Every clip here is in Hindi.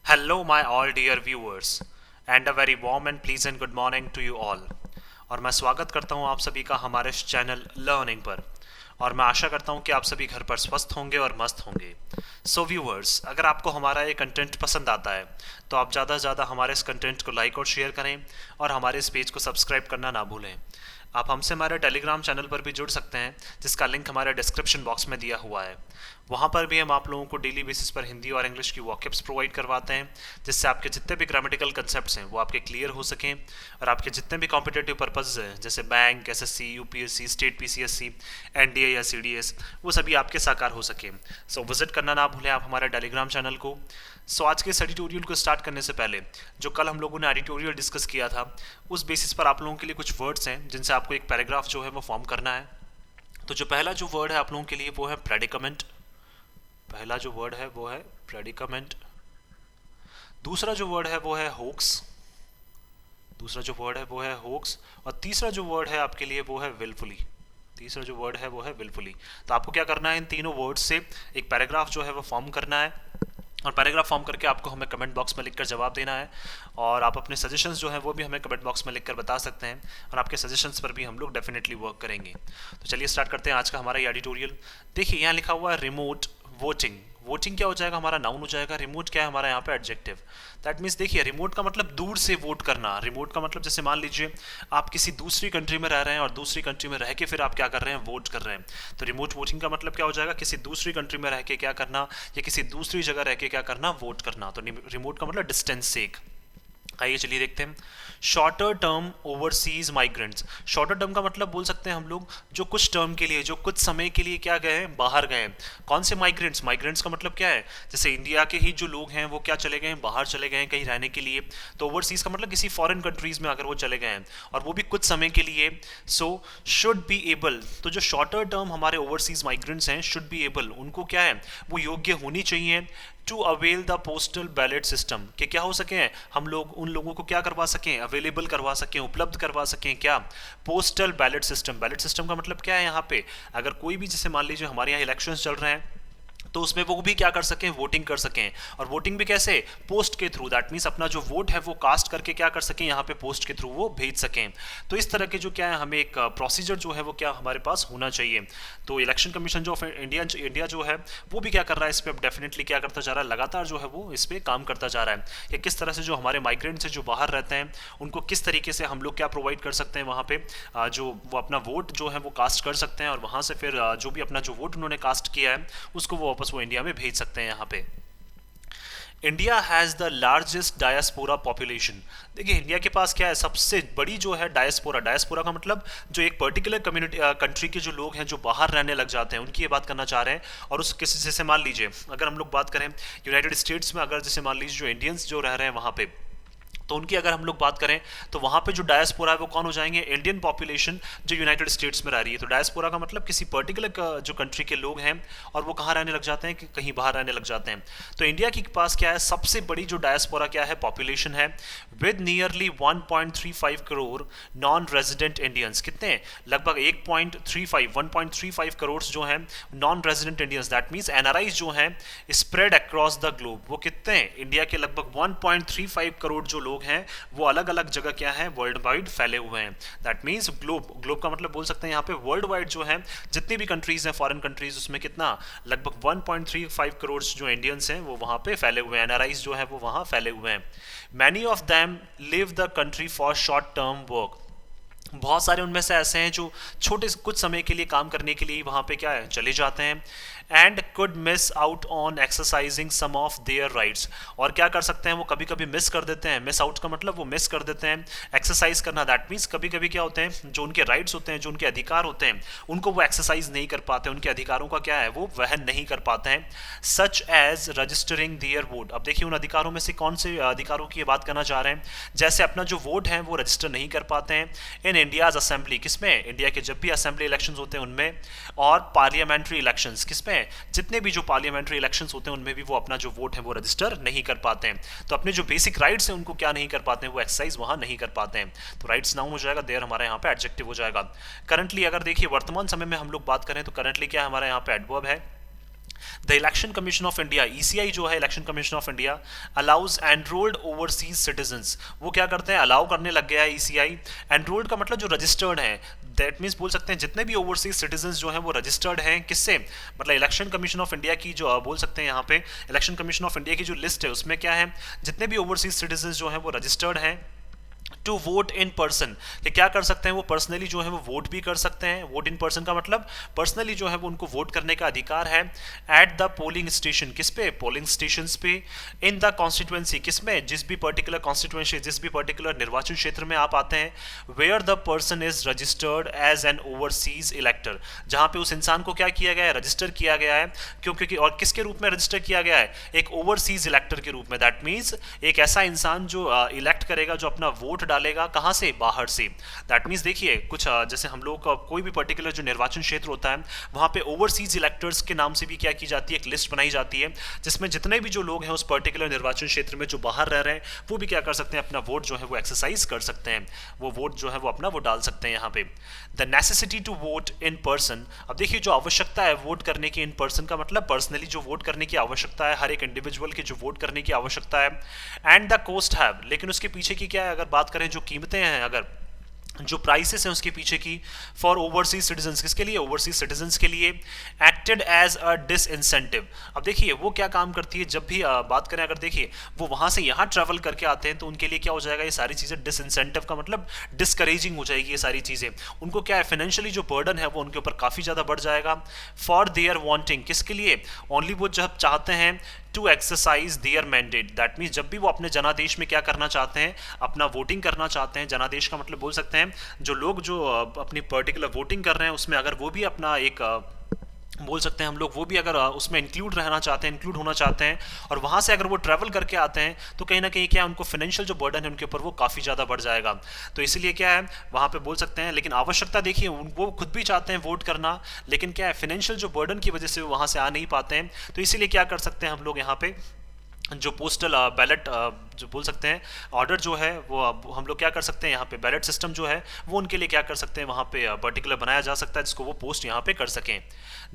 Hello, my all dear viewers, and a very warm and pleasant good morning to you all. और मैं स्वागत करता हूं आप सभी का हमारे इस चैनल लर्निंग पर। और मैं आशा करता हूं कि आप सभी घर पर स्वस्थ होंगे और मस्त होंगे। सो व्यूवर्स, अगर आपको हमारा ये कंटेंट पसंद आता है तो आप ज़्यादा से ज़्यादा हमारे इस कंटेंट को लाइक और शेयर करें और हमारे इस पेज को सब्सक्राइब करना ना भूलें। आप हमसे हमारे टेलीग्राम चैनल पर भी जुड़ सकते हैं, जिसका लिंक हमारे डिस्क्रिप्शन बॉक्स में दिया हुआ है। वहाँ पर भी हम आप लोगों को डेली बेसिस पर हिंदी और इंग्लिश की वॉकअप्स प्रोवाइड करवाते हैं, जिससे आपके जितने भी ग्रामेटिकल कंसेप्ट्स हैं वो आपके क्लियर हो सकें और आपके जितने भी कॉम्पिटेटिव पर्पस हैं जैसे bank, SSC, UPSC, state PCSC, NDA या सीडीएस, वो सभी आपके साकार हो सके। सो विजिट करना ना भूलें आप हमारे टेलीग्राम चैनल को। सो आज के इस एडिटोरियल को स्टार्ट करने से पहले जो कल हम लोगों ने एडिटोरियल डिस्कस किया था, उस बेसिस पर आप लोगों के लिए कुछ वर्ड्स हैं जिनसे आपको एक पैराग्राफ जो है वो फॉर्म करना है। तो जो पहला जो वर्ड है आप लोगों के लिए वो है प्रेडिकमेंट। पहला जो वर्ड है वो है प्रेडिकमेंट। दूसरा जो वर्ड है वो है होक्स। दूसरा जो वर्ड है वो है होक्स। और तीसरा जो वर्ड है आपके लिए वो है विलफुली। तीसरा जो वर्ड है वो है विलफुली। तो आपको क्या करना है, इन तीनों वर्ड्स से एक पैराग्राफ जो है वो फॉर्म करना है और पैराग्राफ फॉर्म करके आपको हमें कमेंट बॉक्स में लिखकर जवाब देना है। और आप अपने सजेशंस जो हैं वो भी हमें कमेंट बॉक्स में लिखकर बता सकते हैं और आपके सजेशंस पर भी हम लोग डेफिनेटली वर्क करेंगे। तो चलिए स्टार्ट करते हैं आज का हमारा ये एडिटोरियल। देखिए यहाँ लिखा हुआ है रिमोट वोटिंग। वोटिंग क्या हो जाएगा, हमारा नाउन हो जाएगा। रिमोट क्या है हमारा यहाँ पे एडजेक्टिव। दैट मीन्स देखिए, रिमोट का मतलब दूर से वोट करना। रिमोट का मतलब जैसे मान लीजिए आप किसी दूसरी कंट्री में रह रहे हैं और दूसरी कंट्री में रह के फिर आप क्या कर रहे हैं, वोट कर रहे हैं। तो रिमोट वोटिंग का मतलब क्या हो जाएगा, किसी दूसरी कंट्री में रह के क्या करना या किसी दूसरी जगह रह के क्या करना, वोट करना। तो रिमोट का मतलब डिस्टेंस से एक। आइए चलिए देखते हैं। Shorter term overseas migrants. Shorter term का मतलब बोल सकते हैं हम लोग जो कुछ टर्म के लिए, जो कुछ समय के लिए क्या गए हैं, बाहर गए हैं। कौन से माइग्रेंट्स? माइग्रेंट्स का मतलब क्या है, जैसे इंडिया के ही जो लोग हैं वो क्या चले गए हैं, बाहर चले गए हैं कहीं रहने के लिए। तो ओवरसीज का मतलब किसी फॉरेन कंट्रीज में अगर वो चले गए हैं और वो भी कुछ समय के लिए। So should be able. तो जो शॉर्टर टर्म हमारे ओवरसीज माइग्रेंट्स हैं, शुड बी एबल, उनको क्या है, वो योग्य होनी चाहिए to avail the postal ballot system, कि क्या हो सके हम लोग उन लोगों को क्या करवा सकें, अवेलेबल करवा सकें, उपलब्ध करवा सकें क्या, postal ballot system. Ballot system का मतलब क्या है, यहाँ पे अगर कोई भी, जैसे मान लीजिए हमारे यहाँ इलेक्शंस चल रहे हैं तो उसमें वो भी क्या कर सकें, वोटिंग कर सकें। और वोटिंग भी कैसे, पोस्ट के थ्रू। दैट मीन्स अपना जो वोट है वो कास्ट करके क्या कर सकें, यहाँ पे पोस्ट के थ्रू वो भेज सकें। तो इस तरह के जो क्या है, हमें एक प्रोसीजर जो है वो क्या हमारे पास होना चाहिए। तो इलेक्शन कमीशन जो इंडिया जो है वो भी क्या कर रहा है, इस पर डेफिनेटली क्या करता जा रहा है, लगातार जो है वो इस पर काम करता जा रहा है कि किस तरह से जो हमारे माइग्रेंट्स हैं जो बाहर रहते हैं उनको किस तरीके से हम लोग क्या प्रोवाइड कर सकते हैं, वहाँ पे जो वो अपना वोट जो है वो कास्ट कर सकते हैं और वहाँ से फिर जो भी अपना जो वोट उन्होंने कास्ट किया है उसको वो वापस वो इंडिया में भेज सकते हैं। यहाँ पे India has the largest diaspora population. देखिए इंडिया के पास क्या है, सबसे बड़ी जो है डायस्पोरा। डायस्पोरा का मतलब जो एक पर्टिकुलर कम्युनिटी कंट्री के जो लोग हैं जो बाहर रहने लग जाते हैं, उनकी ये बात करना चाह रहे हैं। और उस किसी जैसे मान लीजिए अगर हम लोग बात करें यूनाइटेड स्टेट्स में, अगर जैसे मान लीजिए जो इंडियंस जो रह रहे हैं वहाँ पे, तो उनकी अगर हम लोग बात करें तो वहाँ पे जो डायस्पोरा है वो कौन हो जाएंगे, इंडियन पॉपुलेशन जो यूनाइटेड स्टेट्स में रह रही है। तो डायस्पोरा का मतलब किसी पर्टिकुलर जो कंट्री के लोग हैं और वो कहाँ रहने लग जाते हैं, कि कहीं बाहर रहने लग जाते हैं। तो इंडिया के पास क्या है, सबसे बड़ी जो डायस्पोरा क्या है, पॉपुलेशन है, with nearly 1.35 crore non resident Indians. कितने, लगभग 1.35 करोड़ जो हैं non resident Indians. That means NRIs जो हैं स्प्रेड अक्रॉस द ग्लोब। वो कितने हैं, इंडिया के लगभग 1.35 करोड़ जो लोग हैं वो अलग अलग जगह क्या है, वर्ल्ड वाइड फैले हुए हैं। दैट मीन्स ग्लोब का मतलब बोल सकते हैं यहाँ पे वर्ल्ड वाइड जो है जितनी भी कंट्रीज हैं, फॉरेन कंट्रीज, उसमें कितना, लगभग 1.35 करोड़ जो इंडियंस हैं वो वहाँ पे फैले हुए हैं, एनआरआईज जो है वो वहाँ फैले हुए हैं। Many of them live the country for short term work. बहुत सारे उनमें से ऐसे हैं जो छोटे कुछ समय के लिए काम करने के लिए वहाँ पे क्या है, चले जाते हैं। And could miss out on exercising some of their rights. और क्या कर सकते हैं, वो कभी कभी मिस कर देते हैं। मिस आउट का मतलब वो मिस कर देते हैं, एक्सरसाइज करना। दैट मीन्स कभी कभी क्या होते हैं, जो उनके राइट्स होते हैं, जो उनके अधिकार होते हैं, उनको वो एक्सरसाइज नहीं कर पाते, उनके अधिकारों का क्या है वो वहन नहीं कर पाते हैं। Such as registering their vote. अब देखिए उन अधिकारों में से कौन से अधिकारों की बात करना चाह रहे हैं, जैसे अपना जो वोट है वो रजिस्टर नहीं कर पाते हैं इन इंडियाज असेंबली। किसमें, इंडिया के जब भी असेंबली इलेक्शंस होते हैं उनमें। और पार्लियामेंट्री इलेक्शंस, किसमें, जितने भी जो पार्लियामेंट्री इलेक्शंस होते हैं उनमें भी वो अपना जो वोट है वो रजिस्टर नहीं कर पाते हैं। तो अपने जो बेसिक राइट्स हैं उनको क्या नहीं कर पाते हैं, वो एक्सरसाइज वहां नहीं कर पाते हैं। तो राइट्स नाउन हो जाएगा, देयर हमारे यहाँ पे एडजेक्टिव हो जाएगा। करंटली अगर देखिए वर्तमान समय में हम लोग बात करें तो करंटली क्या हमारे यहाँ पे एडवर्ब है, the election commission of India, ECI जो है election commission of India, allows enrolled overseas citizens, वो क्या करते हैं, अलाउ करने लग गया है ईसीआई। एनरोल्ड का मतलब जो रजिस्टर्ड है, दैट मीन्स बोल सकते हैं जितने भी ओवरसीज सिटीजन्स जो हैं वो रजिस्टर्ड हैं, किससे, मतलब इलेक्शन कमीशन ऑफ इंडिया की जो बोल सकते हैं यहाँ पे इलेक्शन कमीशन ऑफ इंडिया की जो लिस्ट है उसमें क्या है, जितने भी ओवरसीज सिटीजन्स जो हैं वो रजिस्टर्ड हैं टू वोट इन पर्सन, कि क्या कर सकते हैं वो पर्सनली जो है वो वोट भी कर सकते हैं। वोट इन पर्सन का मतलब पर्सनली जो है वो उनको वोट करने का अधिकार है। एट द पोलिंग स्टेशन, किस पे, पोलिंग स्टेशन पे। इन द कॉन्स्टिट्यूएंसी, किस में, जिस भी पर्टिकुलर कॉन्स्टिट्यूएंसी, जिस भी पर्टिकुलर निर्वाचन क्षेत्र में आप आते हैं। Where the person is registered as an overseas elector, जहां पे उस इंसान को क्या किया गया है, रजिस्टर किया गया है। क्यों, क्योंकि और किसके रूप में रजिस्टर किया गया है, एक ओवरसीज इलेक्टर के रूप में। दैट मीन्स एक ऐसा इंसान जो इलेक्ट करेगा, जो अपना वोट डालेगा, कहां से, बाहर से। दैट मीन्स देखिए कुछ जैसे हम लोग का कोई भी पर्टिकुलर जो निर्वाचन क्षेत्र होता है वहां पे ओवरसीज इलेक्टर्स के नाम से भी क्या की जाती है, एक लिस्ट बनाई जाती है, जिसमें जितने भी जो लोग हैं उस पर्टिकुलर निर्वाचन क्षेत्र में जो बाहर रह रहे हैं वो भी क्या कर सकते हैं, अपना वोट जो है वो एक्सरसाइज कर सकते हैं, वो वोट जो है वो अपना वो डाल सकते हैं यहाँ पे। The necessity to vote in person, अब देखिए जो आवश्यकता है वोट करने की इन पर्सन का मतलब पर्सनली जो वोट करने की आवश्यकता है, हर एक इंडिविजुअल की जो वोट करने की आवश्यकता है। एंड द कोस्ट हैव, लेकिन उसके पीछे की क्या है, अगर बात करें जो कीमतें हैं, अगर जो प्राइसेस हैं उसके पीछे की, फॉर ओवरसीज सिटीजन्स, किसके लिए, ओवरसीज सिटीजन्स के लिए। एक्टेड एज अ डिसइंसेंटिव, अब देखिए वो क्या काम करती है, जब भी बात करें, अगर देखिए वो वहां से यहाँ ट्रैवल करके आते हैं तो उनके लिए क्या हो जाएगा, ये सारी चीज़ें डिसइंसेंटिव का मतलब डिस्करेजिंग हो जाएगी, ये सारी चीज़ें उनको क्या है, फाइनेंशियली जो बर्डन है वो उनके ऊपर काफ़ी ज़्यादा बढ़ जाएगा। फॉर देयर वांटिंग, किसके लिए, ओनली वो जब चाहते हैं to exercise their mandate, that means जब भी वो अपने जनादेश में क्या करना चाहते हैं, अपना वोटिंग करना चाहते हैं। जनादेश का मतलब बोल सकते हैं जो लोग जो अपनी पर्टिकुलर वोटिंग कर रहे हैं उसमें अगर वो भी अपना एक बोल सकते हैं हम लोग वो भी अगर उसमें इंक्लूड रहना चाहते हैं, इंक्लूड होना चाहते हैं, और वहाँ से अगर वो ट्रैवल करके आते हैं तो कहीं ना कहीं क्या है, उनको फाइनेंशियल जो बर्डन है उनके ऊपर वो काफ़ी ज़्यादा बढ़ जाएगा। तो इसीलिए क्या है वहाँ पे बोल सकते हैं, लेकिन आवश्यकता देखिए वो खुद भी चाहते हैं वोट करना, लेकिन क्या है फाइनेंशियल जो बर्डन की वजह से वो वहाँ से आ नहीं पाते हैं। तो इसीलिए क्या कर सकते हैं हम लोग यहाँ पे जो पोस्टल बैलेट जो बोल सकते हैं ऑर्डर जो है वो हम लोग क्या कर सकते हैं, यहाँ पे बैलेट सिस्टम जो है वो उनके लिए क्या कर सकते हैं, वहाँ पे पर्टिकुलर बनाया जा सकता है जिसको वो पोस्ट यहाँ पे कर सकें।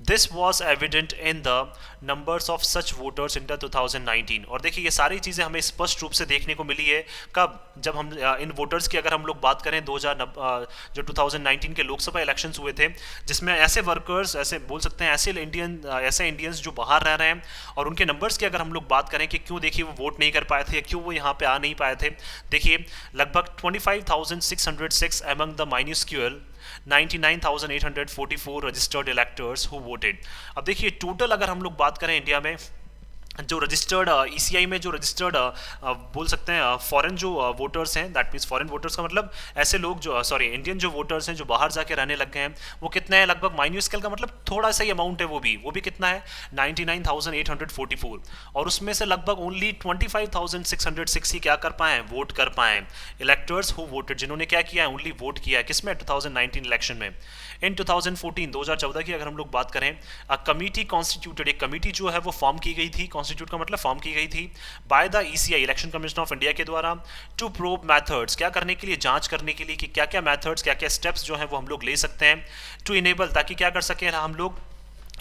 This was evident in the numbers of such voters in the 2019, और देखिए ये सारी चीज़ें हमें स्पष्ट रूप से देखने को मिली है कब, जब हम इन वोटर्स की अगर हम लोग बात करें जो 2019 के लोकसभा इलेक्शंस हुए थे, जिसमें ऐसे वर्कर्स, ऐसे बोल सकते हैं ऐसे इंडियंस जो बाहर रह रहे हैं, और उनके नंबर्स की अगर हम लोग बात करें कि क्यों देखिए वो वोट नहीं कर पाए थे, क्यों वो यहाँ पे आ नहीं पाए थे। देखिए लगभग 25,606 among the minuscule 99,844 registered electors who voted. अब देखिए टोटल अगर हम लोग बात करें इंडिया में जो रजिस्टर्ड ईसीआई में जो रजिस्टर्ड बोल सकते हैं फॉरेन जो वोटर्स हैं, दैट मीन्स फॉरेन वोटर्स का मतलब ऐसे लोग जो इंडियन जो वोटर्स हैं जो बाहर जाके रहने लग गए हैं, वो कितने हैं, लगभग माइन्यूस्केल का मतलब थोड़ा सा ही अमाउंट है, वो भी कितना है 99,844, और उसमें से लगभग ओनली 25,606 ही क्या कर पाए, वोट कर पाए। इलेक्टर्स हु वोटेड, जिन्होंने क्या किया है, ओनली वोट किया है, किसमें, 2019 इलेक्शन में। इन 2014 की अगर हम लोग बात करें, कमिटी कॉन्स्टिट्यूटेड, एक कमिटी जो है वो फॉर्म की गई थी, कॉन्स्टिट्यूट का मतलब फॉर्म की गई थी by the ECI, election commission of India के द्वारा, टू प्रोब मेथड्स, क्या करने के लिए, जांच करने के लिए कि क्या क्या मेथड्स, क्या क्या स्टेप्स जो है वो हम लोग ले सकते हैं, टू इनेबल, ताकि क्या कर सकें हम लोग,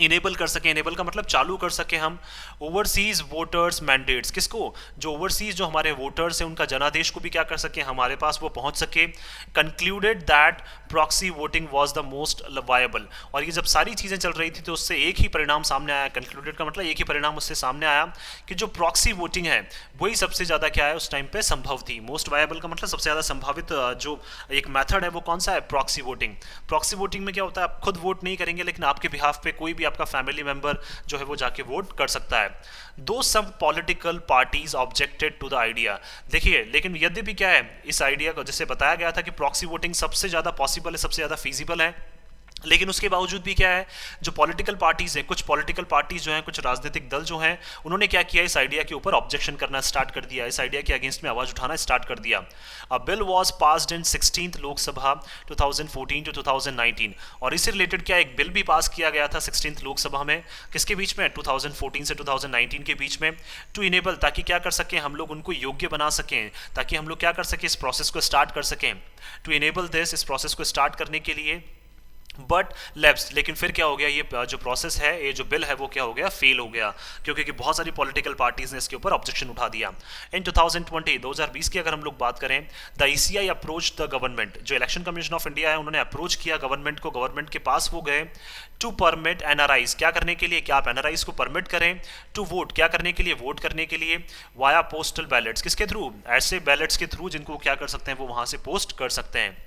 इनेबल कर सके, इनेबल का मतलब चालू कर सके हम ओवरसीज वोटर्स मैंडेट्स, किसको, जो ओवरसीज जो हमारे वोटर्स हैं उनका जनादेश को भी क्या कर सके, हमारे पास वो पहुंच सके। Concluded that proxy voting was the most viable, और ये जब सारी चीज़ें चल रही थी तो उससे एक ही परिणाम सामने आया, कंक्लूडेड का मतलब एक ही परिणाम उससे सामने आया कि जो प्रॉक्सी वोटिंग है वही सबसे ज़्यादा क्या है उस टाइम पे संभव थी। मोस्ट वायबल का मतलब सबसे ज़्यादा संभावित जो एक मेथड है वो कौन सा है, प्रॉक्सी वोटिंग। प्रॉक्सी वोटिंग में क्या होता है, आप खुद वोट नहीं करेंगे लेकिन आपके बिहाफ पे कोई भी आपका फैमिली मेंबर जो है वो जाके वोट कर सकता है। दो सब political parties objected to the idea, देखिए लेकिन यद्यपि क्या है इस आइडिया को जैसे बताया गया था कि प्रॉक्सी वोटिंग सबसे ज़्यादा पॉसिबल है, सबसे ज़्यादा फीजिबल है, लेकिन उसके बावजूद भी क्या है जो पॉलिटिकल पार्टीज हैं, कुछ पॉलिटिकल पार्टीज जो हैं, कुछ राजनीतिक दल जो हैं, उन्होंने क्या किया, इस आइडिया के ऊपर ऑब्जेक्शन करना स्टार्ट कर दिया, इस आइडिया के अगेंस्ट में आवाज उठाना स्टार्ट कर दिया। अ bill was passed in 16th Lok Sabha 2014 to 2019, और इससे रिलेटेड क्या एक बिल भी पास किया गया था 16th लोकसभा में, किसके बीच में, 2014 से 2019 के बीच में, टू इनेबल, ताकि क्या कर सकें हम लोग उनको योग्य बना सकें, ताकि हम लोग क्या कर सकें इस प्रोसेस को स्टार्ट कर सकें। टू इनेबल दिस, इस प्रोसेस को स्टार्ट करने के लिए बट लैप्स, लेकिन फिर क्या हो गया, ये जो प्रोसेस है, ये जो बिल है वो क्या हो गया, फेल हो गया, क्योंकि बहुत सारी पॉलिटिकल पार्टीज ने इसके ऊपर ऑब्जेक्शन उठा दिया। इन 2020 की अगर हम लोग बात करें, the ECI approach the government, जो इलेक्शन कमीशन ऑफ इंडिया है उन्होंने अप्रोच किया गवर्नमेंट को, गवर्नमेंट के पास वो गए टू परमिट एनआरआईज, क्या करने के लिए, क्या आप एनआरआईज को परमिट करें, टू वोट, क्या करने के लिए, वोट करने के लिए, वाया पोस्टल बैलेट्स, किसके थ्रू, ऐसे बैलेट्स के थ्रू जिनको क्या कर सकते हैं, वो वहां से पोस्ट कर सकते हैं,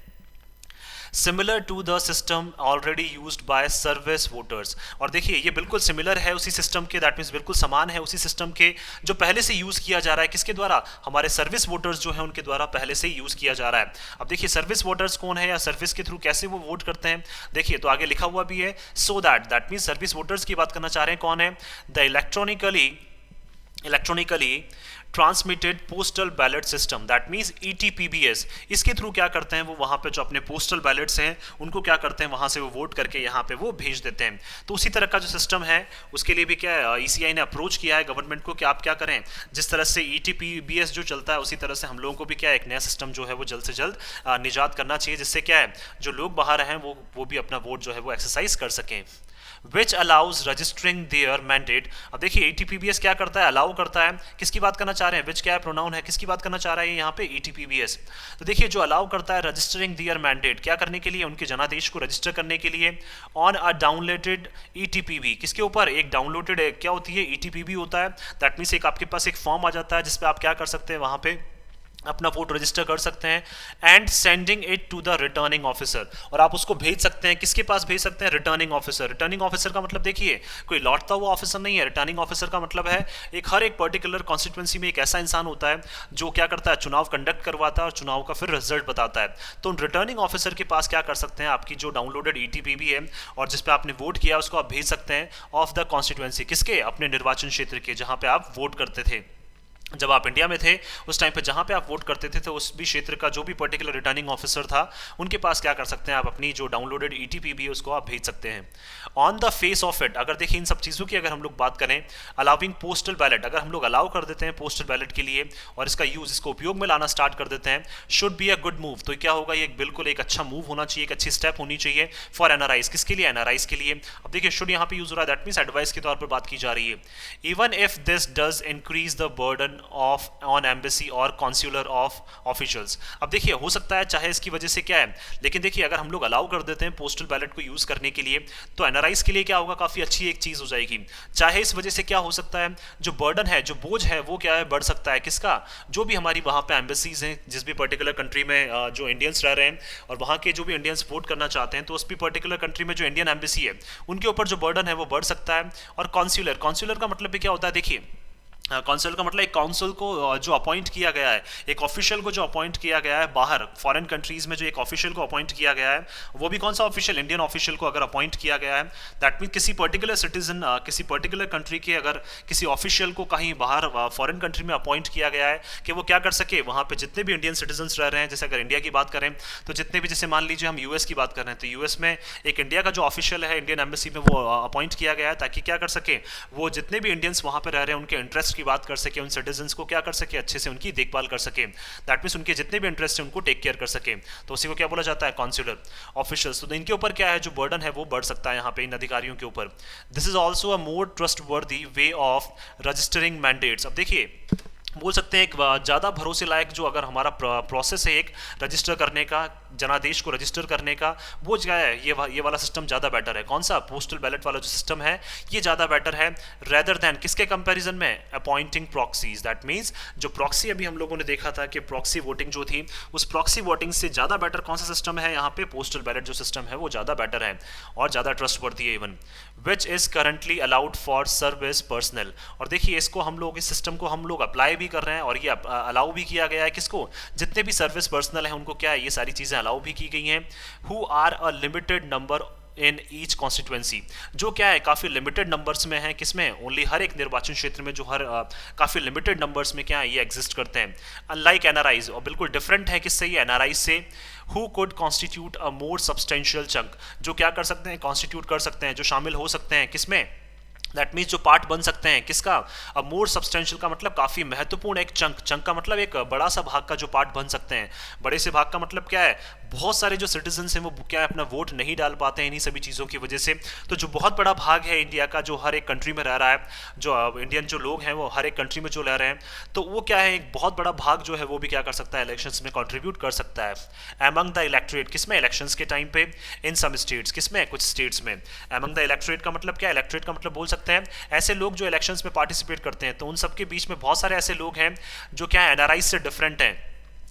similar to the system already used by service voters. और देखिए ये बिल्कुल सिमिलर है उसी सिस्टम के, दैट मीन्स बिल्कुल समान है उसी सिस्टम के जो पहले से यूज किया जा रहा है, किसके द्वारा, हमारे सर्विस वोटर्स जो है उनके द्वारा पहले से ही यूज किया जा रहा है। अब देखिए सर्विस वोटर्स कौन है या सर्विस के थ्रू कैसे वो वोट करते हैं, देखिए तो आगे लिखा हुआ भी है, so that means service voters की बात करना चाह रहे हैं, कौन है, the electronically transmitted postal ballot system, that means ETPBS, इसके थ्रू क्या करते हैं वो, वहां पे जो अपने पोस्टल बैलेट्स हैं उनको क्या करते हैं, वहां से वो वोट करके यहाँ पे वो भेज देते हैं। तो उसी तरह का जो सिस्टम है उसके लिए भी क्या है, ईसीआई ने अप्रोच किया है गवर्नमेंट को कि आप क्या करें, जिस तरह से ईटीपीबीएस जो चलता है उसी तरह से हम लोगों को भी क्या है, एक नया सिस्टम जो है वो जल्द से जल्द निजात करना चाहिए, जिससे क्या है जो लोग बाहर हैं वो भी अपना वोट जो है वो एक्सरसाइज कर सकें, which allows registering their mandate। अब देखिए ATPBS क्या करता है, अलाउ करता है, किसकी बात करना चाह रहे हैं, which क्या है, प्रोनाउन है, किसकी बात करना चाह रहा है यहाँ पे, ATPBS। तो देखिए जो अलाउ करता है रजिस्टरिंग their mandate, क्या करने के लिए, उनके जनादेश को रजिस्टर करने के लिए, ऑन अ डाउनलोडेड ETPB, किसके ऊपर, एक डाउनलोडेड क्या होती है, ETPB होता है, दैट मीन्स एक आपके पास एक फॉर्म आ जाता है जिसपे आप क्या कर सकते हैं, वहां पे अपना वोट रजिस्टर कर सकते हैं, and sending it to the returning officer, और आप उसको भेज सकते हैं, किसके पास भेज सकते हैं, रिटर्निंग ऑफिसर। रिटर्निंग ऑफिसर का मतलब देखिए कोई लौटता हुआ ऑफिसर नहीं है, रिटर्निंग ऑफिसर का मतलब है एक हर एक पर्टिकुलर कॉन्स्टिट्यूंसी में एक ऐसा इंसान होता है जो क्या करता है, चुनाव कंडक्ट करवाता है और चुनाव का फिर रिजल्ट बताता है। तो उन रिटर्निंग ऑफिसर के पास क्या कर सकते हैं, आपकी जो डाउनलोडेड ईटीपीबी है और जिस पे आपने वोट किया उसको आप भेज सकते हैं ऑफ द कॉन्स्टिट्यूंसी, किसके, अपने निर्वाचन क्षेत्र के जहां पे आप वोट करते थे, जब आप इंडिया में थे उस टाइम पे जहां पे आप वोट करते थे तो उस भी क्षेत्र का जो भी पर्टिकुलर रिटर्निंग ऑफिसर था उनके पास क्या कर सकते हैं, आप अपनी जो डाउनलोडेड ईटीपीबी है उसको आप भेज सकते हैं। On the face of it, अगर देखिए इन सब चीज़ों की अगर हम लोग बात करें, अलाउिंग पोस्टल बैलेट, अगर हम लोग अलाउ कर देते हैं पोस्टल बैलेट के लिए और इसका यूज, इसको उपयोग में लाना स्टार्ट कर देते हैं, should be a good move, तो क्या होगा, ये बिल्कुल एक अच्छा मूव होना चाहिए, एक अच्छी स्टेप होनी चाहिए फॉर एनआरआईज, किसके लिए, एनआरआईज के लिए। अब देखिए शुड यहाँ पे यूज हो रहा है, दैट मीन्स एडवाइस के तौर पर बात की जा रही है। Even if this does increase the burden of on embassy और कॉन्सुलर ऑफ ऑफिशियल्स। अब देखिए हो सकता है चाहे इसकी वजह से क्या है, लेकिन देखिए अगर हम लोग अलाउ कर देते हैं पोस्टल बैलेट को यूज करने के लिए तो एनआरआईज के लिए क्या होगा, काफी अच्छी एक चीज हो जाएगी। चाहे इस वजह से क्या हो सकता है, जो बर्डन है, जो बोझ है वो क्या है, बढ़ सकता है, किसका, जो भी हमारी वहां पे एम्बेसीज हैं, जिस भी पर्टिकुलर कंट्री में जो इंडियंस रह रहे हैं और वहां के जो भी इंडियंस वोट करना चाहते हैं, तो उस भी पर्टिकुलर कंट्री में जो इंडियन एम्बेसी है उनके ऊपर जो बर्डन है वो बढ़ सकता है। और कॉन्सुलर का मतलब भी क्या होता है, देखिए काउंसिल का मतलब एक काउंसिल को जो अपॉइंट किया गया है, एक ऑफिशियल को जो अपॉइंट किया गया है बाहर फॉरेन कंट्रीज में, जो एक ऑफिशियल को अपॉइंट किया गया है, वो भी कौन सा ऑफिशियल, इंडियन ऑफिशियल को अगर अपॉइंट किया गया है, दैट मीन किसी पर्टिकुलर सिटीजन, किसी पर्टिकुलर कंट्री के अगर किसी ऑफिशियल को कहीं बाहर फॉरेन कंट्री में अपॉइंट किया गया है कि वो क्या कर सके, वहाँ पे जितने भी इंडियन सिटीजन रह रहे हैं, जैसे अगर इंडिया की बात करें तो जितने भी, जैसे मान लीजिए हम यूएस की बात कर रहे हैं तो यूएस में एक इंडिया का जो ऑफिशियल है इंडियन एम्बेसी में वो अपॉइंट किया गया है ताकि क्या कर सके, वो जितने भी इंडियंस वहाँ पर रह रहे हैं उनके इंटरेस्ट की बात कर सके, उन सिटीजन्स को क्या कर सके, अच्छे से उनकी देखभाल कर सके, दैट मीन्स उनके जितने भी इंटरेस्ट है उनको टेक केयर कर सके, तो उसी को क्या बोला जाता है, कॉन्सुलर ऑफिशियल्स। तो इनके ऊपर क्या है, जो बर्डन है वो बढ़ सकता है यहाँ पे इन अधिकारियों के ऊपर। This is also a more trustworthy way of registering mandates. अब देखिए बोल सकते हैं एक ज़्यादा भरोसे लायक जो अगर हमारा प्रोसेस है एक रजिस्टर करने का, जनादेश को रजिस्टर करने का, वो क्या है, ये वाला सिस्टम ज़्यादा बेटर है। कौन सा, पोस्टल बैलेट वाला जो सिस्टम है ये ज़्यादा बेटर है रेदर दैन किसके कंपैरिजन में, अपॉइंटिंग प्रॉक्सीज। दैट मीन्स जो प्रॉक्सी अभी हम लोगों ने देखा था कि प्रॉक्सी वोटिंग जो थी, उस प्रॉक्सी वोटिंग से ज़्यादा बेटर कौन सा सिस्टम है, यहाँ पे पोस्टल बैलेट जो सिस्टम है वो ज़्यादा बेटर है और ज़्यादा ट्रस्टवर्दी है even, which is currently allowed for service personal. और देखिए इसको हम लोग, इस सिस्टम को हम लोग अप्लाई भी कर रहे हैं और ये अलाउ भी किया गया है, किसको, जितने भी सर्विस पर्सनल हैं उनको क्या है, ये सारी चीज़ें अलाउ भी की गई हैं, who are a limited number in each constituency, जो क्या है काफ़ी लिमिटेड नंबर्स में है, किसमें, ओनली हर एक निर्वाचन क्षेत्र में जो हर काफ़ी लिमिटेड नंबर्स में क्या है ये एग्जिस्ट करते हैं, अनलाइक एनआरआईज, और बिल्कुल डिफरेंट है किससे, ये एनआरआईज से, who could constitute a more substantial chunk, जो क्या कर सकते हैं, कॉन्स्टिट्यूट कर सकते हैं, जो शामिल हो सकते हैं किसमें, दैट मीन्स जो पार्ट बन सकते हैं किसका, अब मोर सब्सटेंशियल का मतलब काफ़ी महत्वपूर्ण, एक चंक, चंक का मतलब एक बड़ा सा भाग का जो पार्ट बन सकते हैं। बड़े से भाग का मतलब क्या है, बहुत सारे जो सिटीजन हैं वो क्या है अपना वोट नहीं डाल पाते हैं इन्हीं सभी चीज़ों की वजह से। तो जो बहुत बड़ा भाग है इंडिया का, जो हर एक कंट्री में रह रहा है, जो इंडियन जो लोग हैं वो हर एक कंट्री में जो रह रहे हैं, तो वो क्या है एक बहुत बड़ा भाग जो है वो भी क्या कर सकता है इलेक्शंस में कंट्रीब्यूट कर सकता है। एमंग द इलेक्ट्रेट किसमें, इलेक्शंस के टाइम पे, इन सम स्टेट्स किसमें, कुछ स्टेट्स में। एमंग द इलेक्ट्रेट का मतलब क्या, इलेक्ट्रेट का मतलब बोल सकते हैं ऐसे लोग जो इलेक्शंस में पार्टिसिपेट करते हैं। तो उन सबके बीच में बहुत सारे ऐसे लोग हैं जो क्या है एनआरआई से डिफरेंट हैं।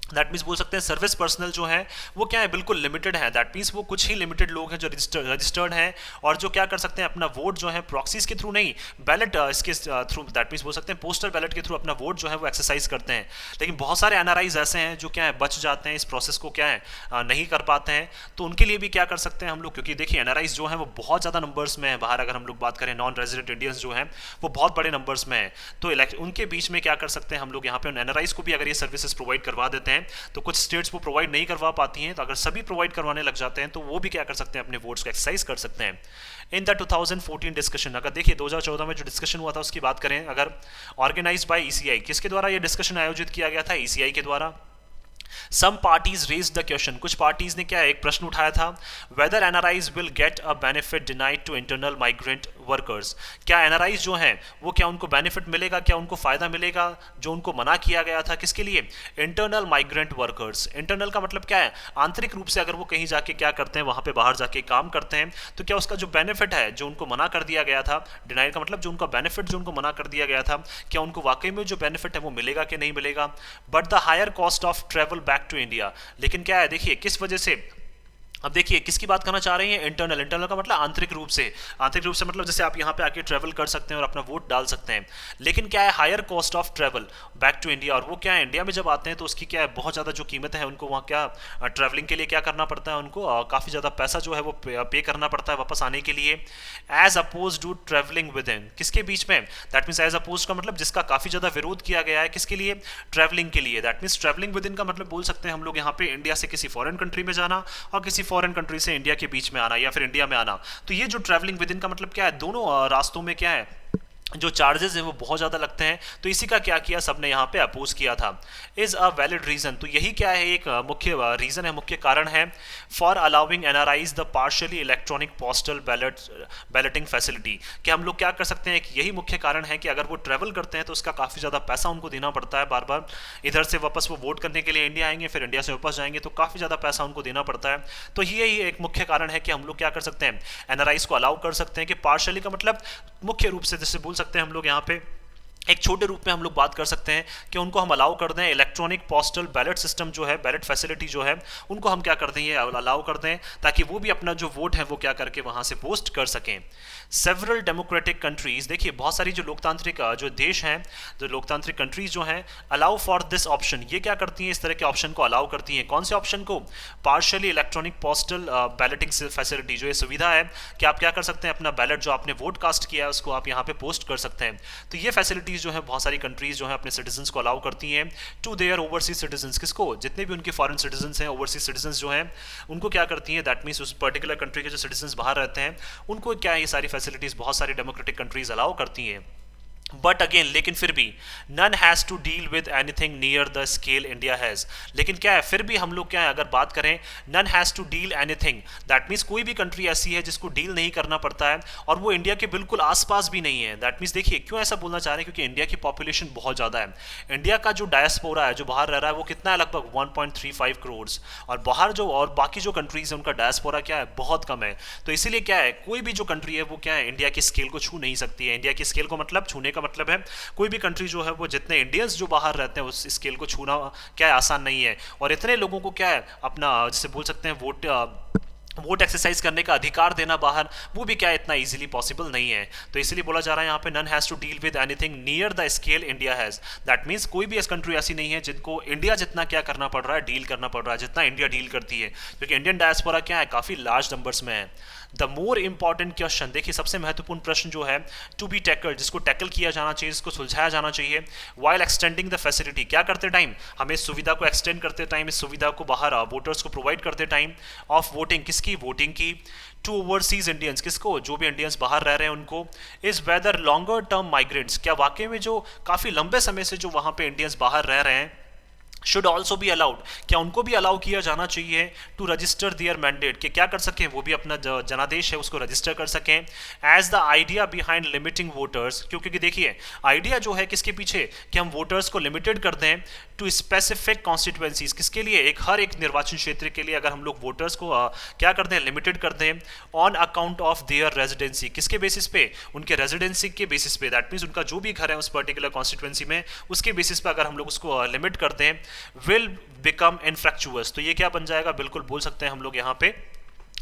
दैट मीन्स बोल सकते हैं सर्विस पर्सनल जो है वो क्या है बिल्कुल लिमिटेड है। दैट मीन्स वो कुछ ही लिमिटेड लोग हैं जो रजिस्टर्ड हैं और जो क्या कर सकते हैं अपना वोट जो है प्रॉक्सीज के थ्रू नहीं, बैलेट इसके थ्रू, दैट मीन्स बोल सकते हैं पोस्टल बैलेट के थ्रू अपना वोट जो है वो एक्सरसाइज करते हैं। लेकिन बहुत सारे एनआरआईज ऐसे हैं जो क्या है बच जाते हैं, इस प्रोसेस को क्या है नहीं कर पाते हैं। तो उनके लिए भी क्या कर सकते हैं हम लोग, क्योंकि देखिए एनआरआईज जो है वो बहुत ज़्यादा नंबर्स में है बाहर, अगर हम लोग बात करें नॉन रेजिडेंट इंडियंस जो हैं वो बहुत बड़े नंबर्स में है। तो उनके बीच में क्या कर सकते हैं हम लोग यहाँ पे उन एनआरआईज को भी अगर ये सर्विसेज प्रोवाइड करवा देते हैं, तो कुछ स्टेट्स वो प्रोवाइड नहीं करवा पाती हैं, तो अगर सभी प्रोवाइड करवाने लग जाते हैं तो वो भी क्या कर सकते हैं अपने वोट्स को एक्सरसाइज कर सकते हैं। इन द 2014 डिस्कशन, अगर देखिए 2014 में जो डिस्कशन हुआ था उसकी बात करें, अगर ऑर्गेनाइज्ड बाय ईसीआई, किसके द्वारा ये डिस्कशन आयोजित किया गया था, ईसीआई के द्वारा। Some parties raise the question, कुछ पार्टीज ने क्या एक प्रश्न उठाया था, whether NRIs will get a benefit denied to internal migrant workers, क्या एनआरआईज जो हैं वो क्या उनको बेनिफिट मिलेगा, क्या उनको फायदा मिलेगा जो उनको मना किया गया था, किसके लिए, इंटरनल माइग्रेंट वर्कर्स। इंटरनल का मतलब क्या है, आंतरिक रूप से अगर वो कहीं जाके क्या करते हैं वहां पे बाहर जाके काम करते हैं, तो क्या उसका जो बेनिफिट है जो उनको मना कर दिया गया था, डिनाइड का मतलब जो उनका बेनिफिट जो उनको मना कर दिया गया था, क्या उनको वाकई में जो बेनिफिट है वो मिलेगा कि नहीं मिलेगा। But the higher cost of travel back to India, लेकिन क्या है देखिए किस वजह से, अब देखिए किसकी बात करना चाह रहे हैं, इंटरनल, इंटरनल का मतलब आंतरिक रूप से, आंतरिक रूप से मतलब जैसे आप यहाँ पे आके ट्रैवल कर सकते हैं और अपना वोट डाल सकते हैं, लेकिन क्या है higher cost of travel back to India, और वो क्या है इंडिया में जब आते हैं तो उसकी क्या है बहुत ज़्यादा जो कीमत है उनको वहाँ क्या ट्रैवलिंग के लिए क्या करना पड़ता है उनको, काफ़ी ज़्यादा पैसा जो है वो पे करना पड़ता है वापस आने के लिए। As opposed to travelling within, किसके बीच में, दैट मीन्स एज अपोज का मतलब जिसका काफ़ी ज़्यादा विरोध किया गया है, किसके लिए, ट्रैवलिंग के लिए। That means travelling with in का मतलब बोल सकते हैं हम लोग यहाँ पे इंडिया से किसी फॉरेन कंट्री में जाना और किसी फॉरेन कंट्री से इंडिया के बीच में आना या फिर इंडिया में आना। तो ये जो ट्रैवलिंग विद इन का मतलब क्या है, दोनों रास्तों में क्या है जो चार्जेस हैं वो बहुत ज़्यादा लगते हैं। तो इसी का क्या किया सबने यहाँ पे अपोज किया था। इज़ अ वैलिड रीज़न, तो यही क्या है एक मुख्य रीज़न है, मुख्य कारण है for allowing NRIs the partially electronic postal balloting facility, कि हम लोग क्या कर सकते हैं, यही मुख्य कारण है कि अगर वो ट्रैवल करते हैं तो उसका काफ़ी ज़्यादा पैसा उनको देना पड़ता है, बार बार इधर से वापस वो वोट करने के लिए इंडिया आएंगे, फिर इंडिया से वापस जाएंगे, तो काफ़ी ज़्यादा पैसा उनको देना पड़ता है। तो यही एक मुख्य कारण है कि हम लोग क्या कर सकते हैं, एनआरआईज को अलाउ कर सकते हैं कि पार्शियली का मतलब मुख्य रूप से जैसे बोल सकते हैं हम लोग यहाँ पे एक छोटे रूप में हम लोग बात कर सकते हैं कि उनको हम अलाउ कर दें, इलेक्ट्रॉनिक पोस्टल बैलेट सिस्टम जो है, बैलेट फैसिलिटी जो है उनको हम क्या कर दें, ये अलाउ कर दें ताकि वो भी अपना जो वोट है वो क्या करके वहाँ से पोस्ट कर सकें। सेवरल डेमोक्रेटिक कंट्रीज, देखिए बहुत सारी जो लोकतांत्रिक जो देश हैं, जो लोकतांत्रिक कंट्रीज जो हैं, अलाउ फॉर दिस ऑप्शन, ये क्या करती हैं, इस तरह के ऑप्शन को अलाउ करती हैं। कौन से ऑप्शन को, partially electronic postal balloting facility, जो ये सुविधा है कि आप क्या कर सकते हैं अपना बैलेट जो आपने वोट कास्ट किया है उसको आप यहाँ पे पोस्ट कर सकते हैं। तो ये फैसिलिटीज जो है बहुत सारी कंट्रीज जो है अपने सिटीजन्स को अलाउ करती हैं टू देयर ओवरसीज सिटीजन्स, किसको, जितने भी उनके फॉरेन सिटीजन्स हैं, ओवरसीज सिटीजन्स जो हैं उनको क्या करती हैं, दैट मीन्स उस पर्टिकुलर कंट्री के जो सिटीजन्स बाहर रहते हैं उनको क्या ये सारी फैसिलिटीज बहुत सारी डेमोक्रेटिक कंट्रीज अलाउ करती हैं। बट अगेन, लेकिन फिर भी none has to deal with anything near the scale India has, लेकिन क्या है फिर भी हम लोग क्या है अगर बात करें none has to deal anything, that means कोई भी कंट्री ऐसी है जिसको डील नहीं करना पड़ता है और वो इंडिया के बिल्कुल आसपास भी नहीं है। दैट मीन्स देखिए क्यों ऐसा बोलना चाह रहे हैं, क्योंकि इंडिया की पॉपुलेशन बहुत ज़्यादा है। इंडिया का जो डायस्पोरा है जो बाहर रह रहा है वो कितना है, लगभग 1.35 करोड़, और बाहर जो और बाकी जो कंट्रीज है उनका डायस्पोरा क्या है, बहुत कम है। तो इसीलिए क्या है कोई भी जो कंट्री है वो क्या है इंडिया की स्केल को छू नहीं सकती है। इंडिया की स्केल को मतलब छूने का मतलब है कोई भी कंट्री जो है वो जितने इंडियंस जो बाहर रहते हैं उस स्केल को छूना क्या है आसान नहीं है, और इतने लोगों को क्या है अपना जैसे बोल सकते हैं वोट एक्सरसाइज करने का अधिकार देना बाहर, वो भी क्या है इतना इजीली पॉसिबल नहीं है। तो इसलिए बोला जा रहा है यहाँ पे none has to deal with anything near the scale India has, that means कोई भी कंट्री ऐसी नहीं है जिनको इंडिया जितना क्या करना पड़ रहा है, डील करना पड़ रहा है जितना इंडिया डील करती है, क्योंकि इंडियन डायस्पोरा क्या है काफ़ी लार्ज नंबर्स में है। द मोर इंपॉर्टेंट क्वेश्चन, देखिए सबसे महत्वपूर्ण प्रश्न जो है टू बी टैकल्ड, जिसको टैकल किया जाना चाहिए, जिसको सुलझाया जाना चाहिए, वाइल एक्सटेंडिंग द फैसिलिटी, क्या करते टाइम, हमें इस सुविधा को एक्सटेंड करते टाइम, इस सुविधा को बाहर वोटर्स को प्रोवाइड करते टाइम, ऑफ वोटिंग, किसकी, वोटिंग की, टू ओवरसीज इंडियंस, किसको, जो भी इंडियंस बाहर रह रहे हैं उनको, is whether longer term migrants, क्या वाकई में जो काफ़ी लंबे समय से जो वहाँ पे इंडियंस बाहर रह रहे हैं, शुड ऑल्सो बी अलाउड, क्या उनको भी अलाउ किया जाना चाहिए टू रजिस्टर दियर मैंडेट, कि क्या कर सकें, वो भी अपना जनादेश है उसको रजिस्टर कर सकें, as the idea behind limiting voters, क्योंकि देखिए आइडिया जो है किसके पीछे, कि हम वोटर्स को लिमिटेड कर दें टू स्पेसिफिक कॉन्स्टिट्यूएंसीज, किसके लिए, एक हर एक निर्वाचन क्षेत्र के लिए अगर हम लोग वोटर्स को क्या कर दें, लिमिटेड कर दें, on account of their residency, किसके बेसिस पे, उनके रेजिडेंसी के बेसिस पे, दैट मीन्स उनका जो भी घर है उस पर्टिकुलर कॉन्स्टिट्यूएंसी में, उसके बेसिस पे अगर हम लोग उसको लिमिट कर दें, विल बिकम इनफ्रैक्चुअस, तो ये क्या बन जाएगा, बिल्कुल बोल सकते हैं हम लोग यहाँ पे,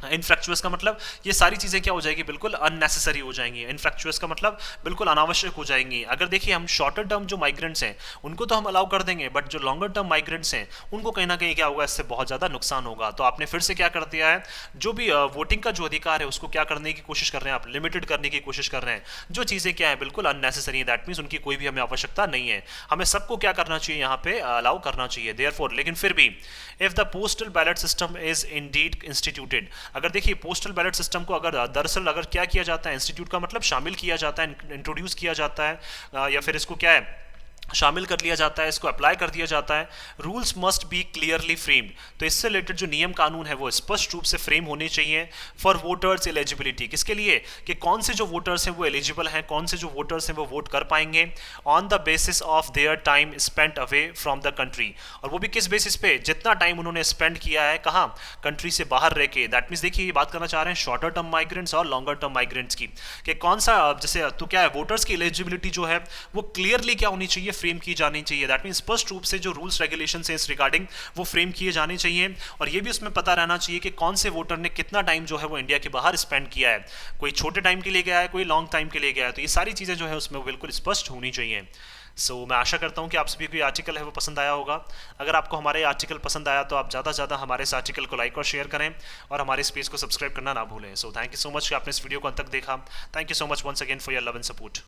इनफ्रैक्चुअस का मतलब ये सारी चीज़ें क्या हो जाएगी, बिल्कुल अननेसेसरी हो जाएंगी, इनफ्रैक्चुअस का मतलब बिल्कुल अनावश्यक हो जाएंगी। अगर देखिए हम शॉर्टर टर्म जो माइग्रेंट्स हैं उनको तो हम अलाउ कर देंगे, बट जो लॉन्गर टर्म माइग्रेंट्स हैं उनको कहीं ना कहीं क्या होगा, इससे बहुत ज़्यादा नुकसान होगा। तो आपने फिर से क्या कर दिया है, जो भी वोटिंग का जो अधिकार है उसको क्या करने की कोशिश कर रहे हैं आप, लिमिटेड करने की कोशिश कर रहे हैं, जो चीज़ें क्या है बिल्कुल अननेसेसरी है, दैट मीन्स उनकी कोई भी हमें आवश्यकता नहीं है, हमें सबको क्या करना चाहिए यहाँ पे अलाउ करना चाहिए, देयरफॉर, लेकिन फिर भी if the postal ballot system is Indeed instituted, अगर देखिए पोस्टल बैलेट सिस्टम को अगर दरअसल अगर क्या किया जाता है, इंस्टीट्यूट का मतलब शामिल किया जाता है, इंट्रोड्यूस किया जाता है, या फिर इसको क्या है शामिल कर लिया जाता है, इसको अप्लाई कर दिया जाता है, rules must be clearly framed, तो इससे रिलेटेड जो नियम कानून है वो स्पष्ट रूप से फ्रेम होने चाहिए, फॉर वोटर्स एलिजिबिलिटी, किसके लिए, कि कौन से जो वोटर्स हैं वो एलिजिबल हैं, कौन से जो वोटर्स हैं वो वोट कर पाएंगे, on the basis of their time spent away from the country, और वो भी किस बेसिस पे, जितना टाइम उन्होंने स्पेंड किया है कहाँ, कंट्री से बाहर रह के, दैट मीन्स देखिए ये बात करना चाह रहे हैं शॉर्टर टर्म माइग्रेंट्स और लॉन्गर टर्म माइग्रेंट्स की, कि कौन सा जैसे तो क्या है, वोटर्स की एलिजिबिलिटी जो है वो क्लियरली क्या होनी चाहिए, फ्रेम की जानी चाहिए, दैट मीन स्पष्ट रूप से जो रूल्स रेगुलेशंस हैं इस रिगार्डिंग वो फ्रेम किए जाने चाहिए, और ये भी उसमें पता रहना चाहिए कि कौन से वोटर ने कितना टाइम जो है वो इंडिया के बाहर स्पेंड किया है, कोई छोटे टाइम के लिए गया है, कोई लॉन्ग टाइम के लिए गया है, तो ये सारी चीज़ें जो है उसमें बिल्कुल स्पष्ट होनी चाहिए। सो मैं आशा करता हूँ कि आप सभी को ये आर्टिकल है वो पसंद आया होगा। अगर आपको हमारे ये आर्टिकल पसंद आया तो आप ज़्यादा से ज़्यादा हमारे इस आर्टिकल को लाइक और शेयर करें, और हमारे इस पेज को सब्सक्राइब करना ना भूलें। So thank you so much कि आपने इस वीडियो को अंत तक देखा। Thank you so much once again for your love and support.